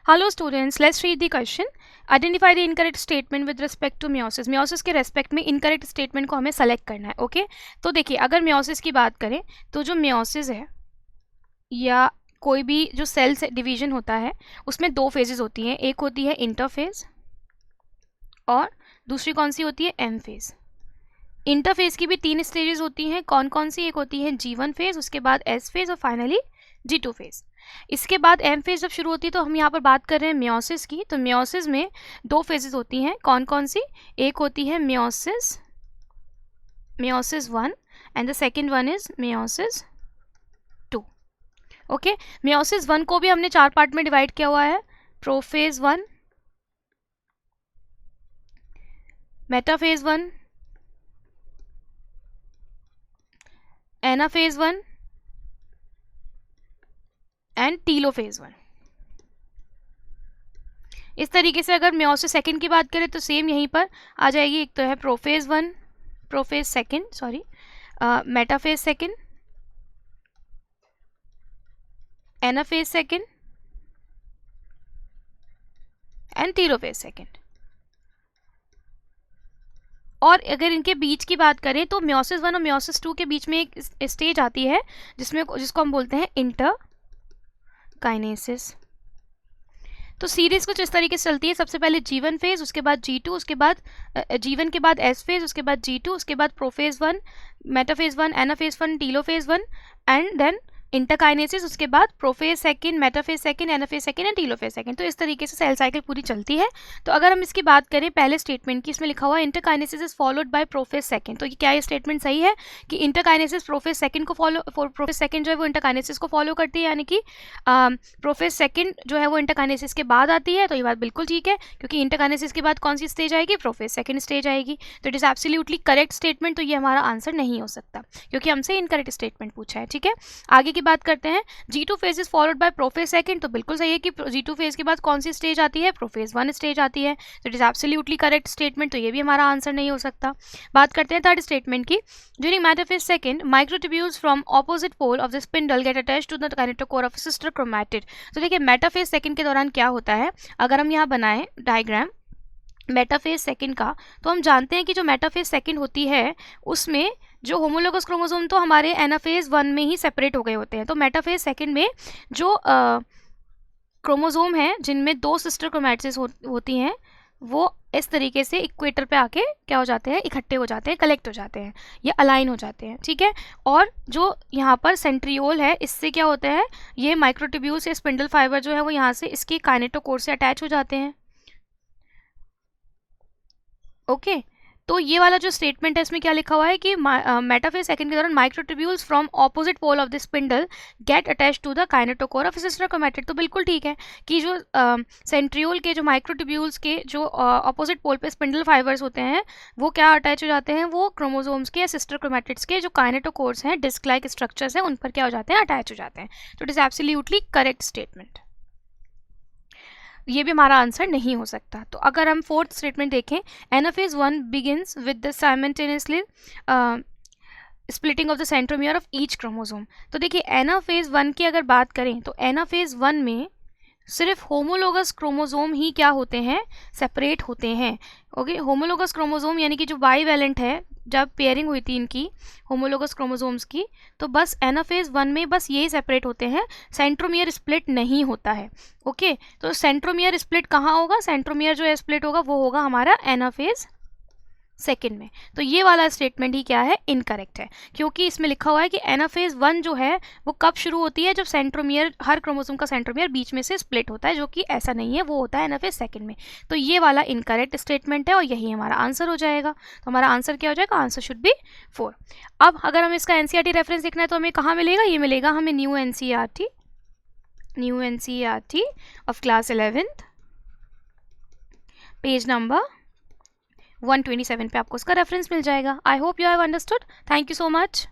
Hello students, let's read the question. Identify the incorrect statement with respect to meiosis. meiosis के respect में incorrect statement को हमें select करना है. Okay तो देखिए, अगर meiosis की बात करें तो जो meiosis है या कोई भी जो सेल डिवीजन होता है उसमें दो फेजेस होती हैं. एक होती है इंटरफेज और दूसरी कौन सी होती है, एम फेज. इंटरफेज की भी तीन स्टेजेस होती हैं. कौन कौन सी? एक होती है G1 फेज, उसके बाद S फेज और फाइनली G2 फेज. इसके बाद एम फेज जब शुरू होती है तो हम यहाँ पर बात कर रहे हैं meiosis की. तो meiosis में दो फेजेस होती हैं. कौन कौन सी? एक होती है meiosis 1 and the second one is meiosis 2. Okay, meiosis 1 को भी हमने चार पार्ट में डिवाइड किया हुआ है. Prophase 1, metaphase 1, anaphase 1 and telophase 1. इस तरीके से अगर meiosis सेकेंड की बात करें तो सेम यहीं पर आ जाएगी. एक तो है prophase 1, prophase second, sorry, metaphase second, anaphase second and telophase second. और अगर इनके बीच की बात करें तो meiosis 1 और meiosis 2 के बीच में एक स्टेज आती है जिसको हम बोलते हैं इंटरकाइनेसिस. तो सीरीज कुछ इस तरीके से चलती है. सबसे पहले G1 फेज, उसके बाद G2, उसके बाद G1 के बाद S फेज, उसके बाद G2, उसके बाद prophase 1, metaphase 1, anaphase 1, telophase 1 and then interkinesis. उसके बाद prophase second, metaphase second, anaphase second and telophase second. तो इस तरीके से सेल साइकिल पूरी चलती है. तो अगर हम इसकी बात करें पहले स्टेटमेंट की, इसमें लिखा हुआ है interkinesis is followed by prophase second. तो क्या ये स्टेटमेंट सही है कि इंटरकाइनेसिस प्रोफेज सेकेंड को प्रोफेज सेकेंड जो है वो इंटरकाइनेसिस को फॉलो करती है, यानी कि प्रोफेज सेकेंड जो है वो इंटरकाइनेसिस के बाद आती है? तो ये बात बिल्कुल ठीक है, क्योंकि इंटरकाइनेसिस के बाद कौन सी स्टेज आएगी? प्रोफेज सेकेंड स्टेज आएगी. तो it is absolutely correct statement. तो ये हमारा आंसर नहीं हो सकता क्योंकि हमसे इनकरेक्ट स्टेटमेंट पूछा है. ठीक है, आगे की बात करते हैं. G2 phase is followed by prophase second. तो बिल्कुल सही है कि G2 फेज के बाद कौन सी स्टेज आती है? प्रोफेज 1 स्टेज आती है. तो it is absolutely correct statement. तो ये भी हमारा आंसर नहीं हो सकता. बात करते हैं थर्ड स्टेटमेंट की. During metaphase second, microtubules from opposite pole of the spindle get attached to the kinetochore of sister chromatid. तो देखिए, मेटाफेज सेकेंड के दौरान क्या होता है, अगर हम यहाँ बनाएं डायग्राम मेटाफेज सेकेंड का, तो हम जानते हैं कि जो मेटाफेज सेकेंड होती है उसमें जो होमोलोगस क्रोमोसोम तो हमारे एनाफेज 1 में ही सेपरेट हो गए होते हैं. तो मेटाफेज सेकेंड में जो क्रोमोसोम है जिनमें दो सिस्टर क्रोमैटिड्स होती हैं वो इस तरीके से इक्वेटर पे आके क्या हो जाते हैं, इकट्ठे हो जाते हैं, कलेक्ट हो जाते हैं या अलाइन हो जाते हैं. ठीक है, और जो यहाँ पर सेंट्रियोल है इससे क्या होता है, ये माइक्रोट्यूब्यूल्स या स्पिंडल फाइबर जो है वो यहाँ से इसके काइनेटोकोर से अटैच हो जाते हैं. ओके तो ये वाला जो स्टेटमेंट है इसमें क्या लिखा हुआ है कि मेटाफेज सेकेंड के दौरान microtubules from opposite pole of the spindle get attach to the kinetochore of sister chromatid. तो बिल्कुल ठीक है कि जो सेंट्रियोल के जो माइक्रोट्यूब्यूल्स के जो ऑपोजिट पोल पे स्पिंडल फाइबर्स होते हैं वो क्या अटैच हो जाते हैं, वो क्रोमोसोम्स के या सिस्टर क्रोमैटिड्स के जो काइनेटोकोर्स हैं, डिस्क लाइक स्ट्रक्चर्स हैं, उन पर क्या हो जाते हैं, अटैच हो जाते हैं. तो it is absolutely correct statement. ये भी हमारा आंसर नहीं हो सकता. तो अगर हम फोर्थ स्टेटमेंट देखें, anaphase 1 begins with the simultaneously splitting of the centromere of each chromosome. तो देखिए, एनाफेज 1 की अगर बात करें तो एनाफेज 1 में सिर्फ होमोलोगस क्रोमोसोम ही क्या होते हैं, सेपरेट होते हैं. ओके, होमोलोगस क्रोमोसोम यानी कि जो बाईवैलेंट है, जब पेयरिंग हुई थी इनकी होमोलोगस क्रोमोसोम्स की, तो बस एनाफेज 1 में बस यही सेपरेट होते हैं, सेंट्रोमियर स्प्लिट नहीं होता है. ओके तो सेंट्रोमियर स्प्लिट कहाँ होगा, सेंट्रोमियर जो है स्प्लिट होगा वो होगा हमारा एनाफेज सेकेंड में. तो ये वाला स्टेटमेंट ही क्या है, इनकरेक्ट है, क्योंकि इसमें लिखा हुआ है कि एनाफेज 1 जो है वो कब शुरू होती है, जब सेंट्रोमियर, हर क्रोमोसोम का सेंट्रोमियर बीच में से स्प्लिट होता है, जो कि ऐसा नहीं है, वो होता है एनाफेज सेकेंड में. तो ये वाला इनकरेक्ट स्टेटमेंट है और यही हमारा आंसर हो जाएगा. तो हमारा आंसर क्या हो जाएगा, आंसर शुड बी 4. अब अगर हमें इसका एनसीईआरटी रेफरेंस देखना है तो हमें कहाँ मिलेगा, ये मिलेगा हमें new NCERT of class 11th, page number 127 पे आपको उसका रेफरेंस मिल जाएगा. I hope you have understood. Thank you so much.